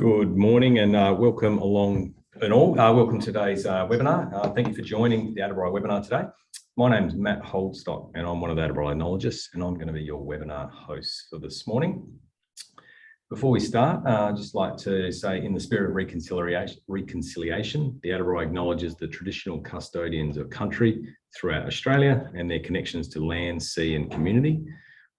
Good morning and welcome along and all. Welcome to today's webinar. Thank you for joining the Adbri webinar today. My name is Matt Holdstock and I'm one of the Adbri enologists, and I'm going to be your webinar host for this morning. Before we start, I'd just like to say, in the spirit of reconciliation, the Adbri acknowledges the traditional custodians of country throughout Australia and their connections to land, sea and community.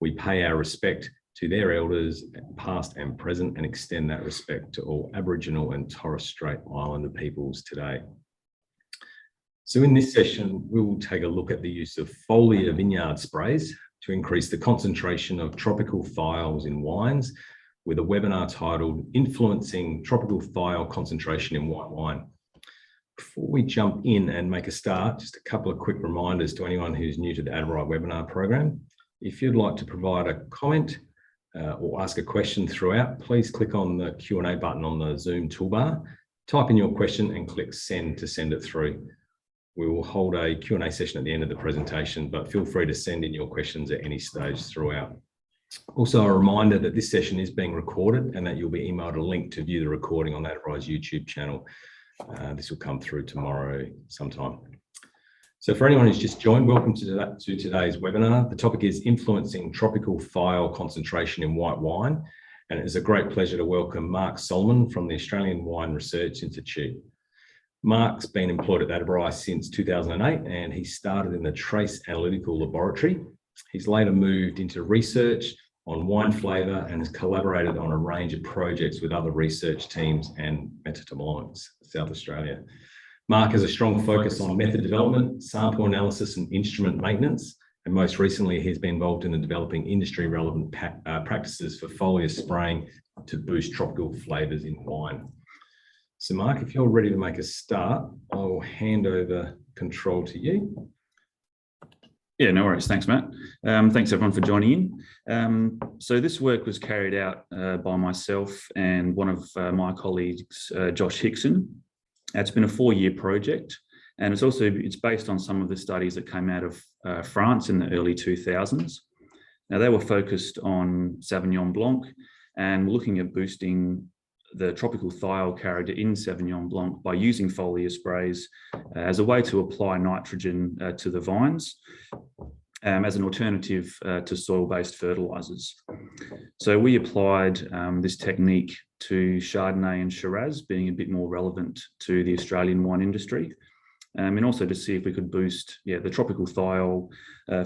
We pay our respect to their elders, past and present, and extend that respect to all Aboriginal and Torres Strait Islander peoples today. So in this session, we will take a look at the use of foliar vineyard sprays to increase the concentration of tropical thiols in wines, with a webinar titled Influencing Tropical Thiol Concentration in White Wine. Before we jump in and make a start, just a couple of quick reminders to anyone who's new to the Adbri webinar program. If you'd like to provide a comment or ask a question throughout, please click on the Q&A button on the Zoom toolbar, type in your question and click send to send it through. We will hold a Q&A session at the end of the presentation, but feel free to send in your questions at any stage throughout. Also, a reminder that this session is being recorded and that you'll be emailed a link to view the recording on Adbri's YouTube channel. This will come through tomorrow sometime. So for anyone who's just joined, welcome to today's webinar. The topic is influencing tropical thiol concentration in white wine. And it is a great pleasure to welcome Mark Solomon from the Australian Wine Research Institute. Mark's been employed at Adbri since 2008, and he started in the Trace Analytical Laboratory. He's later moved into research on wine flavour and has collaborated on a range of projects with other research teams and Metatomolons, South Australia. Mark has a strong focus on method development, sample analysis and instrument maintenance, and most recently he's been involved in the developing industry-relevant practices for foliar spraying to boost tropical flavours in wine. So Mark, if you're ready to make a start, I will hand over control to you. Yeah, no worries. Thanks, Matt. Thanks everyone for joining in. So this work was carried out by myself and one of my colleagues, Josh Hickson. It's been a 4-year project, and it's based on some of the studies that came out of France in the early 2000s. Now they were focused on Sauvignon Blanc and looking at boosting the tropical thiol character in Sauvignon Blanc by using foliar sprays as a way to apply nitrogen to the vines as an alternative to soil-based fertilizers. So we applied this technique to Chardonnay and Shiraz, being a bit more relevant to the Australian wine industry, and also to see if we could boost the tropical thiol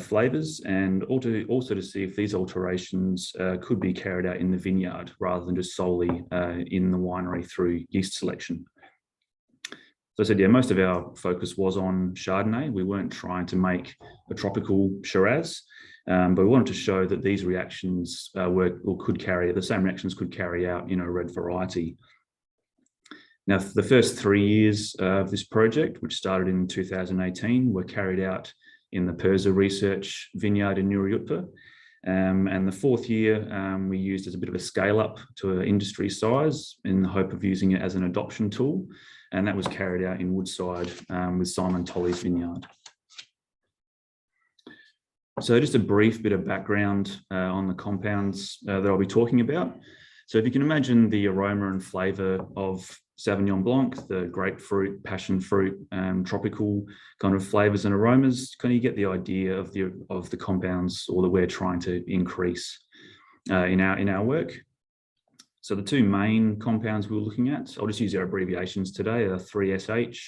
flavours, and also to see if these alterations could be carried out in the vineyard rather than just solely in the winery through yeast selection. So I said, most of our focus was on Chardonnay. We weren't trying to make a tropical Shiraz, but we wanted to show that these reactions the same reactions could carry out in a red variety. Now, for the first 3 years of this project, which started in 2018, were carried out in the Precursor research vineyard in Nurayutpa. And the 4th year, we used as a bit of a scale up to an industry size in the hope of using it as an adoption tool. And that was carried out in Woodside with Simon Tolley's vineyard. So just a brief bit of background on the compounds that I'll be talking about. So if you can imagine the aroma and flavour of Sauvignon Blanc, the grapefruit, passion fruit, tropical kind of flavours and aromas, kind of get the idea of the compounds or that we're trying to increase in our work. So the 2 main compounds we were looking at, I'll just use our abbreviations today, are 3SH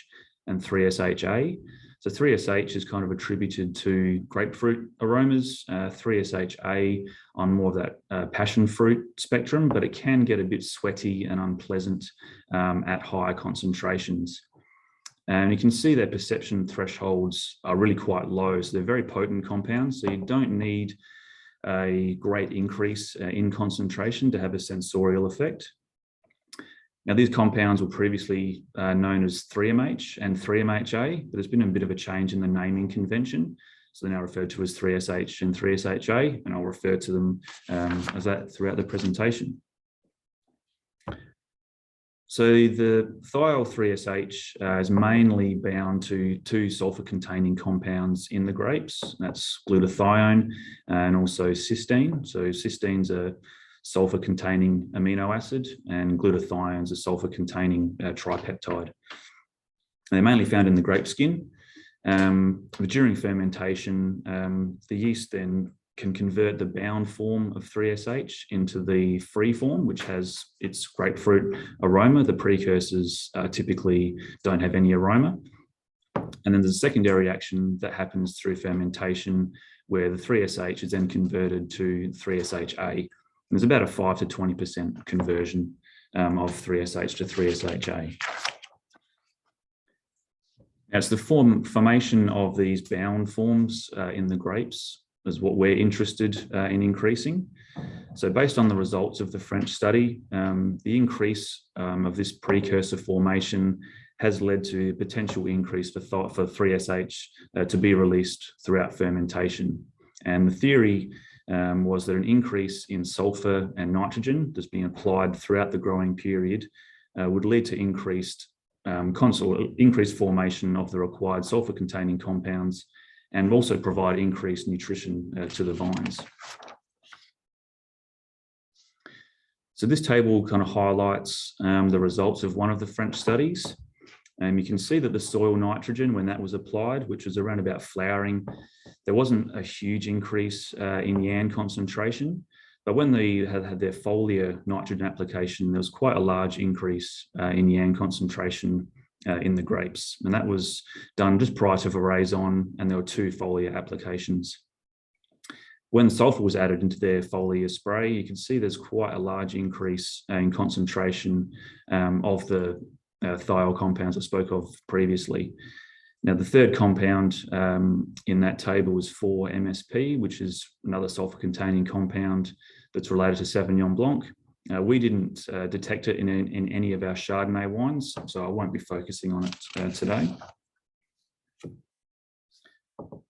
and 3SHA. So 3SH is kind of attributed to grapefruit aromas, 3SHA on more of that passion fruit spectrum, but it can get a bit sweaty and unpleasant at higher concentrations. And you can see their perception thresholds are really quite low, so they're very potent compounds, so you don't need a great increase in concentration to have a sensorial effect. Now, these compounds were previously known as 3MH and 3MHA, but there's been a bit of a change in the naming convention. So they're now referred to as 3SH and 3SHA, and I'll refer to them as that throughout the presentation. So the thiol 3SH is mainly bound to 2 sulfur-containing compounds in the grapes. That's glutathione and also cysteine. So cysteine's a sulfur-containing amino acid, and glutathione's a sulfur-containing tripeptide. They're mainly found in the grape skin. During fermentation, the yeast then can convert the bound form of 3SH into the free form, which has its grapefruit aroma. The precursors typically don't have any aroma. And then there's a secondary reaction that happens through fermentation where the 3SH is then converted to 3SHA. And there's about a 5 to 20% conversion of 3SH to 3SHA. Now, it's the formation of these bound forms in the grapes is what we're interested in increasing. So based on the results of the French study, the increase of this precursor formation has led to potential increase for 3SH to be released throughout fermentation. And the theory was that an increase in sulfur and nitrogen that's being applied throughout the growing period would lead to increased formation of the required sulfur-containing compounds and also provide increased nutrition to the vines. So this table kind of highlights the results of one of the French studies. You can see that the soil nitrogen, when that was applied, which was around about flowering, there wasn't a huge increase in YAN concentration, but when they had their foliar nitrogen application, there was quite a large increase in YAN concentration in the grapes. And that was done just prior to veraison, and there were 2 foliar applications. When sulfur was added into their foliar spray, you can see there's quite a large increase in concentration of the thiol compounds I spoke of previously. Now, the third compound in that table was 4-MSP, which is another sulfur-containing compound that's related to Sauvignon Blanc. We didn't detect it in any of our Chardonnay wines, so I won't be focusing on it today.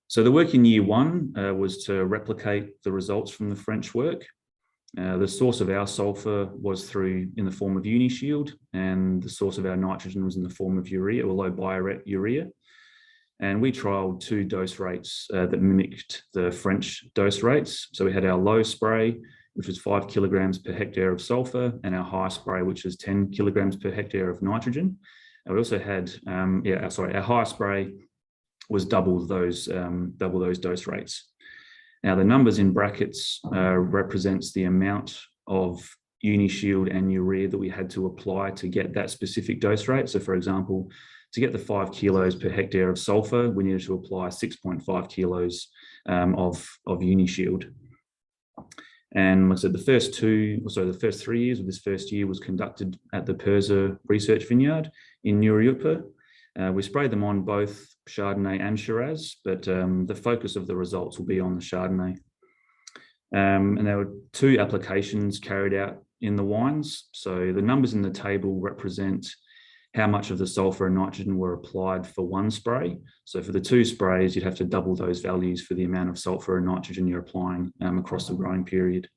So the work in year 1 was to replicate the results from the French work. The source of our sulfur was in the form of unishield, and the source of our nitrogen was in the form of urea, or low biuret urea. And we trialled 2 dose rates that mimicked the French dose rates. So we had our low spray, which was 5 kilograms per hectare of sulfur, and our high spray, which is 10 kilograms per hectare of nitrogen. And we also had, our high spray was double those dose rates. Now, the numbers in brackets represents the amount of unishield and urea that we had to apply to get that specific dose rate. So, for example, to get the 5 kilos per hectare of sulfur, we needed to apply 6.5 kilos of unishield. And like I said, the first 3 years of this first year was conducted at the Precursor research vineyard in Neurupa. We sprayed them on both Chardonnay and Shiraz, but the focus of the results will be on the Chardonnay. And there were 2 applications carried out in the wines. So the numbers in the table represent how much of the sulfur and nitrogen were applied for 1 spray. So for the 2 sprays, you'd have to double those values for the amount of sulfur and nitrogen you're applying across the growing period.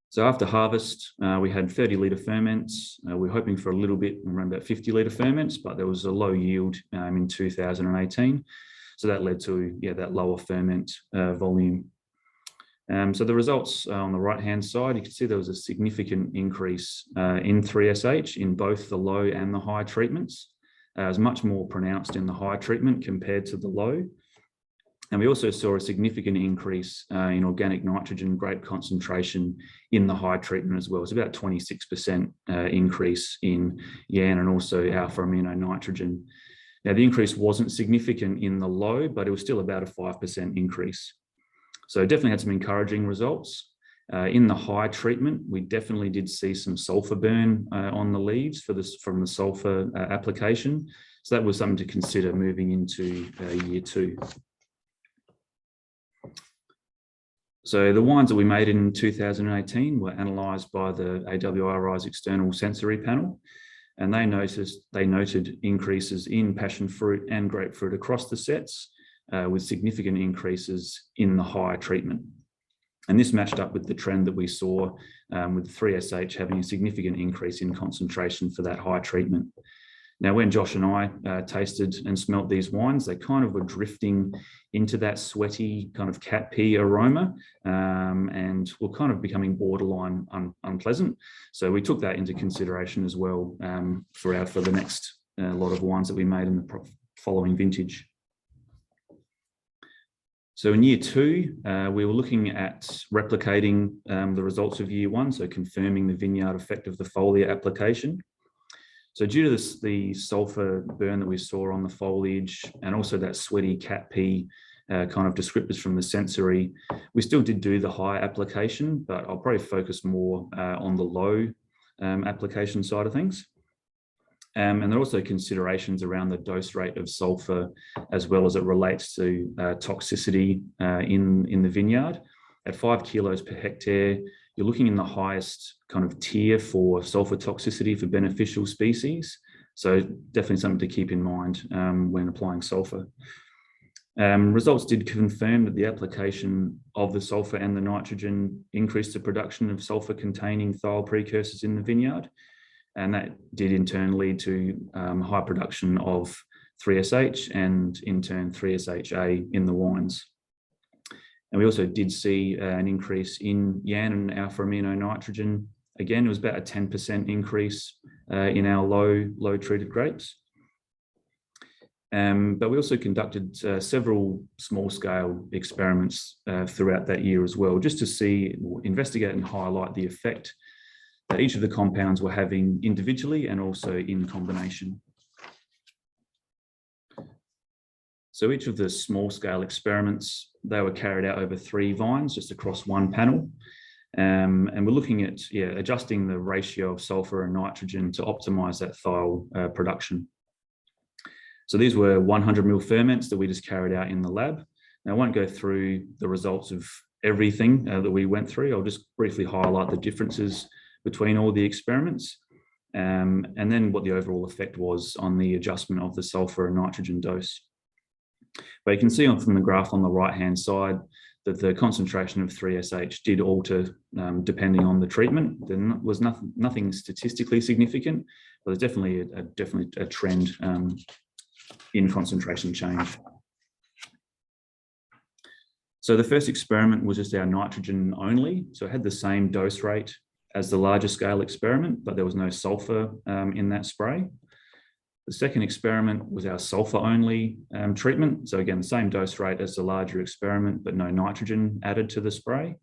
So after harvest, we had 30-litre ferments. We were hoping for a little bit, around about 50-litre ferments, but there was a low yield in 2018. So that led to that lower ferment volume. So the results on the right-hand side, you can see there was a significant increase in 3SH in both the low and the high treatments. It was much more pronounced in the high treatment compared to the low. And we also saw a significant increase in organic nitrogen grape concentration in the high treatment as well. It's about 26% increase in YAN and also alpha amino nitrogen. Now, the increase wasn't significant in the low, but it was still about a 5% increase. So definitely had some encouraging results. In the high treatment, we definitely did see some sulfur burn on the leaves from the sulfur application. So that was something to consider moving into year 2. So the wines that we made in 2018 were analysed by the AWRI's external sensory panel, and they noted increases in passion fruit and grapefruit across the sets, with significant increases in the high treatment. And this matched up with the trend that we saw with 3SH having a significant increase in concentration for that high treatment. Now, when Josh and I tasted and smelt these wines, they kind of were drifting into that sweaty kind of cat pee aroma, and were kind of becoming borderline unpleasant. So we took that into consideration as well for the next lot of wines that we made in the following vintage. So in year 2, we were looking at replicating the results of year 1, so confirming the vineyard effect of the foliar application. So due to the sulfur burn that we saw on the foliage, and also that sweaty cat pee kind of descriptors from the sensory, we still did do the high application, but I'll probably focus more on the low application side of things. And there are also considerations around the dose rate of sulfur, as well as it relates to toxicity in the vineyard. At 5 kilos per hectare, you're looking in the highest kind of tier for sulfur toxicity for beneficial species. So definitely something to keep in mind when applying sulfur. Results did confirm that the application of the sulfur and the nitrogen increased the production of sulfur-containing thiol precursors in the vineyard. And that did in turn lead to high production of 3SH and in turn 3SHA in the wines. And we also did see an increase in YAN and alpha amino nitrogen. Again, it was about a 10% increase in our low treated grapes. But we also conducted several small scale experiments throughout that year as well, just to investigate and highlight the effect that each of the compounds were having individually and also in combination. So each of the small scale experiments, they were carried out over 3 vines, just across one panel. And we're looking at adjusting the ratio of sulfur and nitrogen to optimize that thiol production. So these were 100 ml ferments that we just carried out in the lab. Now I won't go through the results of everything that we went through. I'll just briefly highlight the differences between all the experiments, and then what the overall effect was on the adjustment of the sulfur and nitrogen dose. But you can see from the graph on the right-hand side that the concentration of 3SH did alter depending on the treatment. There was nothing statistically significant, but there's definitely a trend in concentration change. So the first experiment was just our nitrogen only. So it had the same dose rate as the larger scale experiment, but there was no sulfur in that spray. The second experiment was our sulfur only treatment. So again, the same dose rate as the larger experiment, but no nitrogen added to the spray.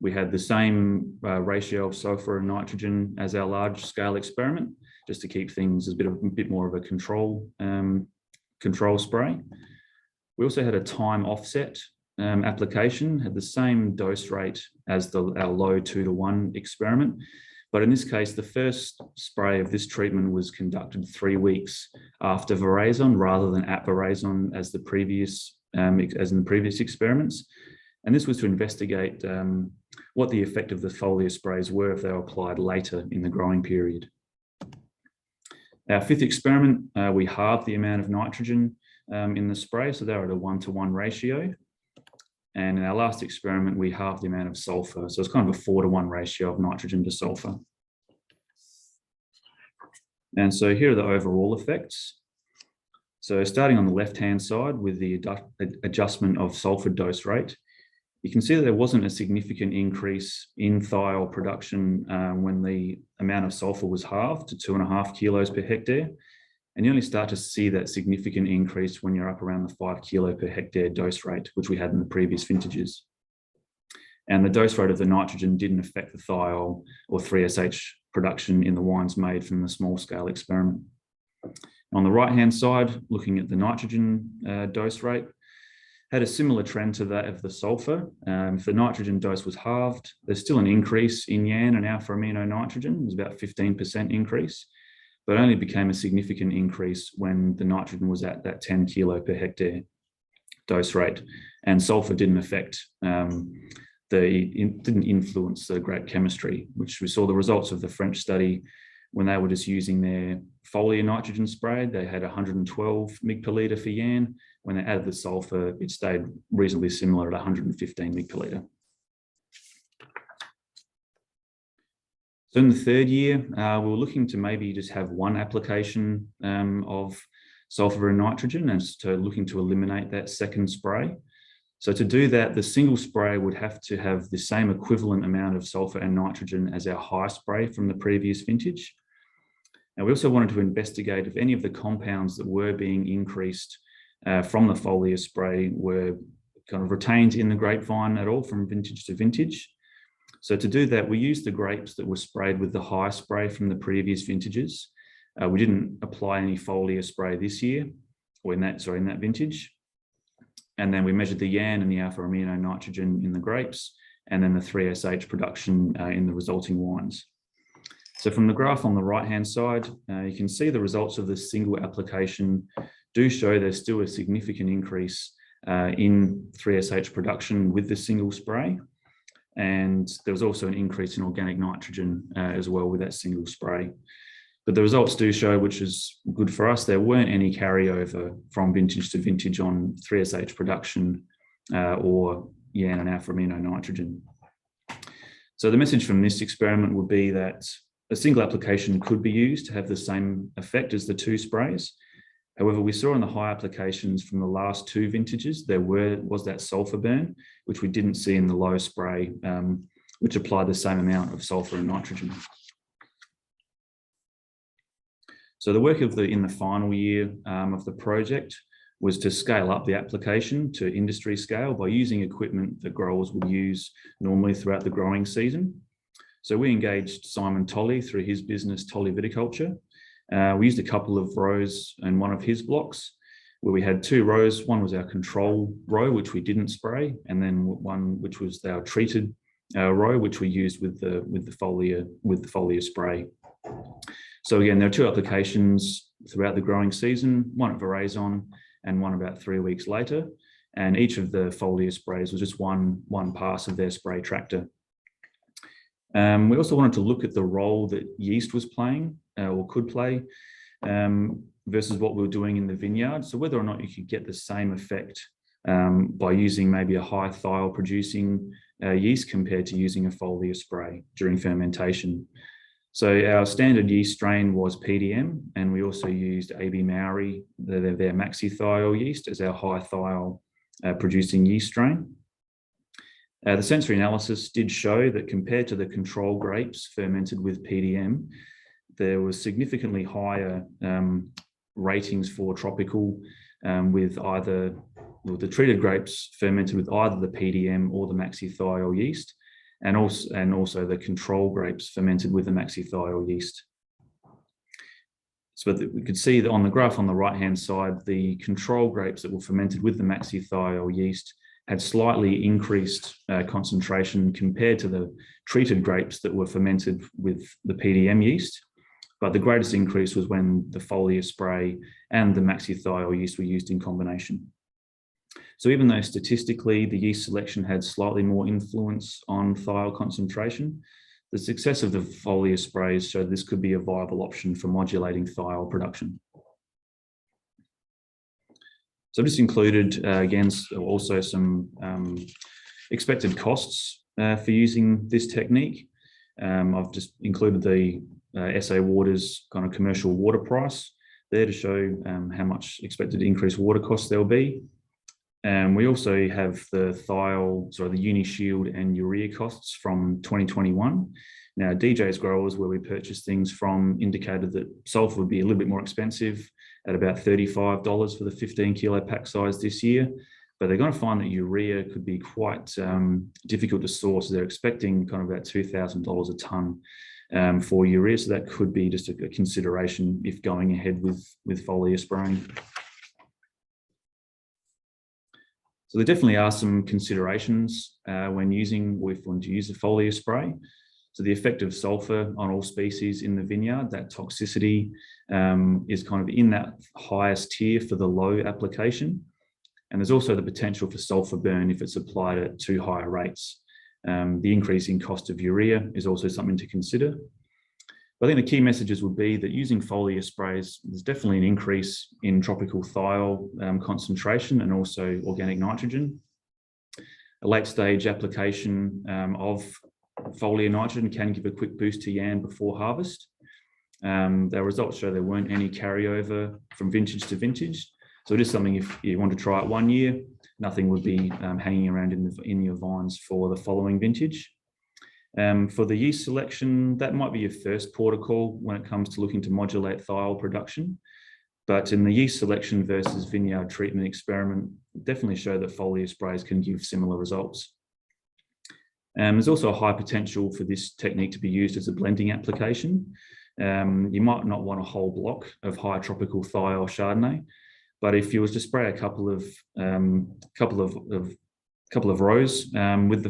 We had the same ratio of sulfur and nitrogen as our large scale experiment, just to keep things a bit more of a control spray. We also had a time offset application, had the same dose rate as our low 2-to-1 experiment. But in this case, the first spray of this treatment was conducted 3 weeks after veraison rather than at veraison as in the previous experiments. And this was to investigate what the effect of the foliar sprays were if they were applied later in the growing period. Our fifth experiment, we halved the amount of nitrogen in the spray, so they were at a 1-to-1 ratio. And in our last experiment, we halved the amount of sulfur. So it's kind of a 4-to-1 ratio of nitrogen to sulfur. And so here are the overall effects. So starting on the left-hand side with the adjustment of sulfur dose rate, you can see that there wasn't a significant increase in thiol production when the amount of sulfur was halved to 2.5 kilos per hectare. And you only start to see that significant increase when you're up around the 5 kilo per hectare dose rate, which we had in the previous vintages. And the dose rate of the nitrogen didn't affect the thiol or 3SH production in the wines made from the small scale experiment. On the right-hand side, looking at the nitrogen dose rate, had a similar trend to that of the sulfur. If the nitrogen dose was halved, there's still an increase in YAN and alpha amino nitrogen. It was about 15% increase, but only became a significant increase when the nitrogen was at that 10 kilo per hectare dose rate, and sulfur didn't didn't influence the grape chemistry, which we saw the results of the French study when they were just using their foliar nitrogen spray. They had 112 mg per litre for YAN. When they added the sulfur, it stayed reasonably similar at 115 mg per litre. So in the third year, we were looking to maybe just have one application of sulfur and nitrogen, and looking to eliminate that second spray. So to do that, the single spray would have to have the same equivalent amount of sulfur and nitrogen as our high spray from the previous vintage. And we also wanted to investigate if any of the compounds that were being increased from the foliar spray were kind of retained in the grapevine at all from vintage to vintage. So to do that, we used the grapes that were sprayed with the high spray from the previous vintages. We didn't apply any foliar spray this year, or in that vintage. And then we measured the YAN and the alpha amino nitrogen in the grapes, and then the 3SH production in the resulting wines. So from the graph on the right-hand side, you can see the results of this single application do show there's still a significant increase in 3SH production with the single spray. And there was also an increase in organic nitrogen as well with that single spray. But the results do show, which is good for us, there weren't any carryover from vintage to vintage on 3SH production or YAN and alpha amino nitrogen. So the message from this experiment would be that a single application could be used to have the same effect as the two sprays. However, we saw in the high applications from the last two vintages, there was that sulfur burn, which we didn't see in the low spray, which applied the same amount of sulfur and nitrogen. So the work in the final year of the project was to scale up the application to industry scale by using equipment that growers would use normally throughout the growing season. So we engaged Simon Tolley through his business, Tolley Viticulture. We used a couple of rows in one of his blocks where we had two rows. One was our control row, which we didn't spray, and then one which was our treated row, which we used with the foliar spray. So again, there are two applications throughout the growing season, one at Veraison and one about 3 weeks later. And each of the foliar sprays was just one pass of their spray tractor. We also wanted to look at the role that yeast was playing or could play versus what we were doing in the vineyard. So whether or not you could get the same effect by using maybe a high thiol producing yeast compared to using a foliar spray during fermentation. So our standard yeast strain was PDM, and we also used AB Maori, their maxi thiol yeast, as our high thiol producing yeast strain. The sensory analysis did show that compared to the control grapes fermented with PDM, there was significantly higher ratings for tropical with either the treated grapes fermented with either the PDM or the maxi thiol yeast, and also the control grapes fermented with the maxi thiol yeast. So we could see that on the graph on the right-hand side, the control grapes that were fermented with the maxi thiol yeast had slightly increased concentration compared to the treated grapes that were fermented with the PDM yeast. But the greatest increase was when the foliar spray and the maxi thiol yeast were used in combination. So even though statistically the yeast selection had slightly more influence on thiol concentration, the success of the foliar sprays showed this could be a viable option for modulating thiol production. So this included, again, also some expected costs for using this technique. I've just included the SA Water's kind of commercial water price there to show how much expected increased water costs there'll be. And we also have the the Uni-Shield and urea costs from 2021. Now, DJ's growers, where we purchased things from, indicated that sulfur would be a little bit more expensive at about $35 for the 15 kilo pack size this year. But they're going to find that urea could be quite difficult to source. They're expecting kind of about $2,000 a tonne for urea. So that could be just a consideration if going ahead with foliar spraying. So there definitely are some considerations when we want to use a foliar spray. So the effect of sulfur on all species in the vineyard, that toxicity is kind of in that highest tier for the low application. And there's also the potential for sulfur burn if it's applied at too high rates. The increasing cost of urea is also something to consider. But I think the key messages would be that using foliar sprays, there's definitely an increase in tropical thiol concentration and also organic nitrogen. A late stage application of foliar nitrogen can give a quick boost to YAN before harvest. Their results show there weren't any carryover from vintage to vintage. So it is something, if you want to try it 1 year, nothing would be hanging around in your vines for the following vintage. For the yeast selection, that might be your first protocol when it comes to looking to modulate thiol production. But in the yeast selection versus vineyard treatment experiment, definitely show that foliar sprays can give similar results. There's also a high potential for this technique to be used as a blending application. You might not want a whole block of high tropical thiol Chardonnay, but if you was to spray a couple of rows with the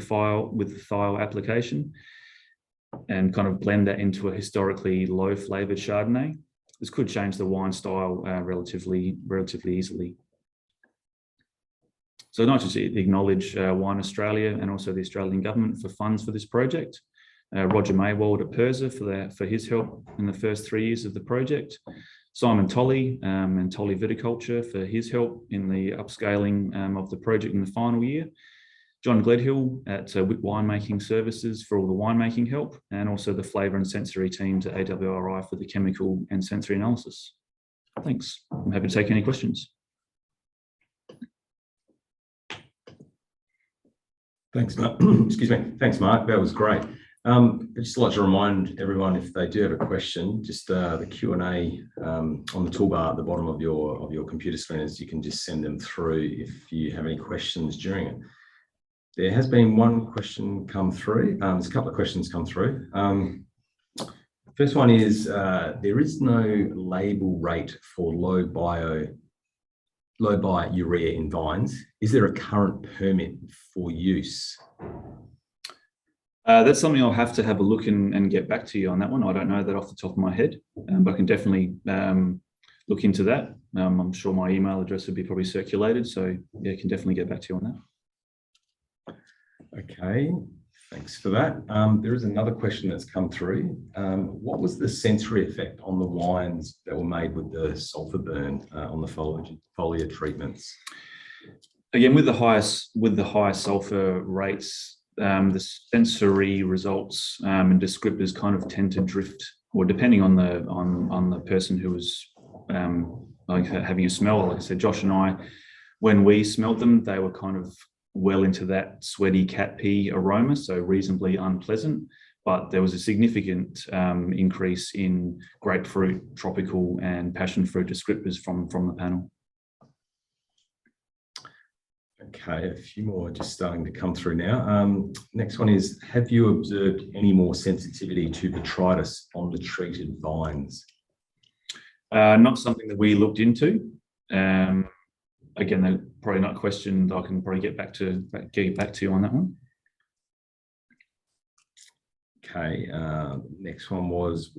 thiol application and kind of blend that into a historically low flavored Chardonnay, this could change the wine style relatively easily. So I'd like to acknowledge Wine Australia and also the Australian government for funds for this project. Roger Maywald at Precursor for his help in the first 3 years of the project. Simon Tolley and Tolley Viticulture for his help in the upscaling of the project in the final year. John Gledhill at Whip Winemaking Services for all the winemaking help, and also the flavour and sensory teams at AWRI for the chemical and sensory analysis. Thanks. I'm happy to take any questions. Thanks, Mark. Excuse me. Thanks, Mark. That was great. I'd just like to remind everyone, if they do have a question, just the Q&A on the toolbar at the bottom of your computer screens, you can just send them through if you have any questions during it. There has been one question come through. There's a couple of questions come through. First one is, there is no label rate for low biurea in vines. Is there a current permit for use? That's something I'll have to have a look and get back to you on that one. I don't know that off the top of my head, but I can definitely look into that. I'm sure my email address would be probably circulated, so yeah, I can definitely get back to you on that. Okay, thanks for that. There is another question that's come through. What was the sensory effect on the wines that were made with the sulfur burn on the foliar treatments? Again, with the high sulfur rates, the sensory results and descriptors kind of tend to drift, or depending on the person who was having a smell. Like I said, Josh and I, when we smelled them, they were kind of well into that sweaty cat pee aroma, so reasonably unpleasant. But there was a significant increase in grapefruit, tropical, and passion fruit descriptors from the panel. Okay, a few more just starting to come through now. Next one is, have you observed any more sensitivity to botrytis on the treated vines? Not something that we looked into. Again, they're probably not questions I can probably get back to you on that one. Okay, next one was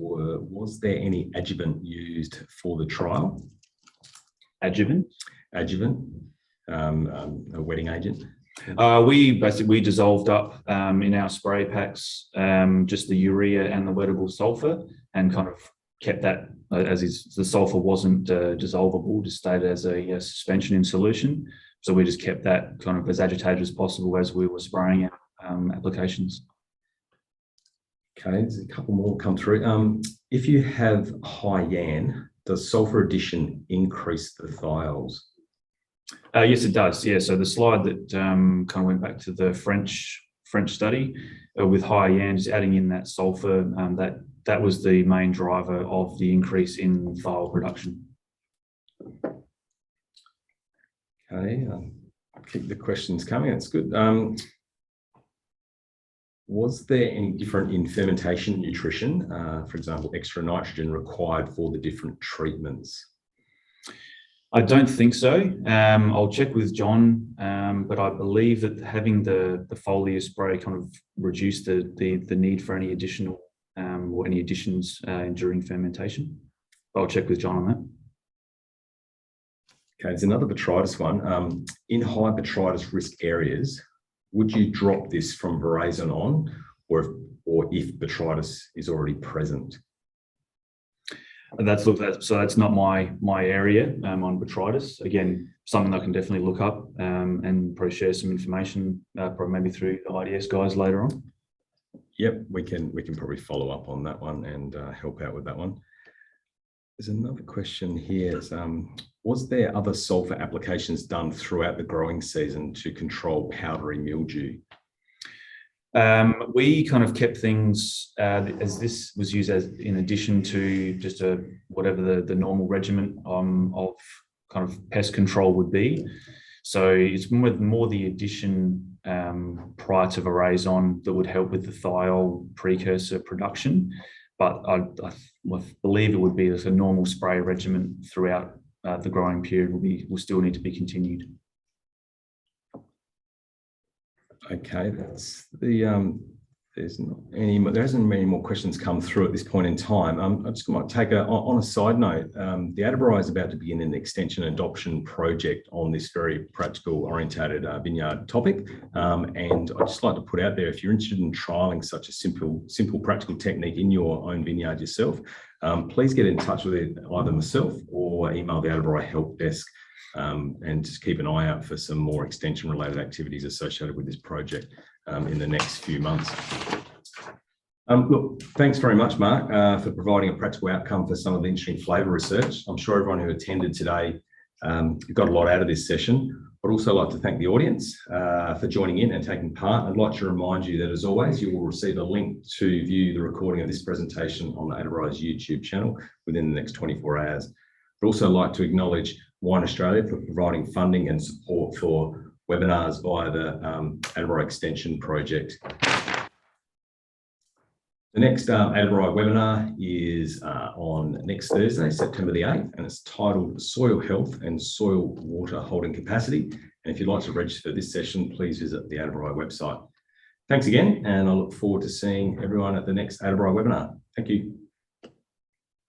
there any adjuvant used for the trial? Adjuvant? Adjuvant, a wetting agent. We dissolved up in our spray packs just the urea and the wettable sulfur, and kind of kept that as is. The sulfur wasn't dissolvable, just stayed as a suspension in solution. So we just kept that kind of as agitated as possible as we were spraying our applications. Okay, there's a couple more come through. If you have high YAN, does sulfur addition increase the thiols? Yes, it does. Yeah, so the slide that kind of went back to the French study with high YAN, just adding in that sulfur, that was the main driver of the increase in thiol production. Okay, keep the questions coming. That's good. Was there any different in fermentation nutrition, for example, extra nitrogen required for the different treatments? I don't think so. I'll check with John, but I believe that having the foliar spray kind of reduced the need for any additional or any additions during fermentation. I'll check with John on that. Okay, there's another botrytis one. In high botrytis risk areas, would you drop this from veraison on, or if botrytis is already present? So that's not my area on botrytis. Again, something I can definitely look up and probably share some information, probably maybe through the IDS guys later on. Yep, we can probably follow up on that one and help out with that one. There's another question here. Was there other sulfur applications done throughout the growing season to control powdery mildew? We kind of kept things as this was used as in addition to just whatever the normal regimen of kind of pest control would be. So it's more the addition prior to veraison that would help with the thiol precursor production. But I believe it would be as a normal spray regimen throughout the growing period will still need to be continued. Okay, that's the there hasn't many more questions come through at this point in time. I just might take on a side note. The Adabri is about to begin an extension adoption project on this very practical orientated vineyard topic. And I'd just like to put out there, if you're interested in trialing such a simple practical technique in your own vineyard yourself, please get in touch with either myself or email the Adabri help desk. And just keep an eye out for some more extension related activities associated with this project in the next few months. Look, thanks very much, Mark, for providing a practical outcome for some of the interesting flavour research. I'm sure everyone who attended today got a lot out of this session. I'd also like to thank the audience for joining in and taking part. I'd like to remind you that, as always, you will receive a link to view the recording of this presentation on the Adabri's YouTube channel within the next 24 hours. I'd also like to acknowledge Wine Australia for providing funding and support for webinars via the Adabri Extension Project. The next Adabri webinar is on next Thursday, September the 8th, and it's titled Soil Health and Soil Water Holding Capacity. And if you'd like to register for this session, please visit the Adabri website. Thanks again, and I look forward to seeing everyone at the next Adabri webinar. Thank you.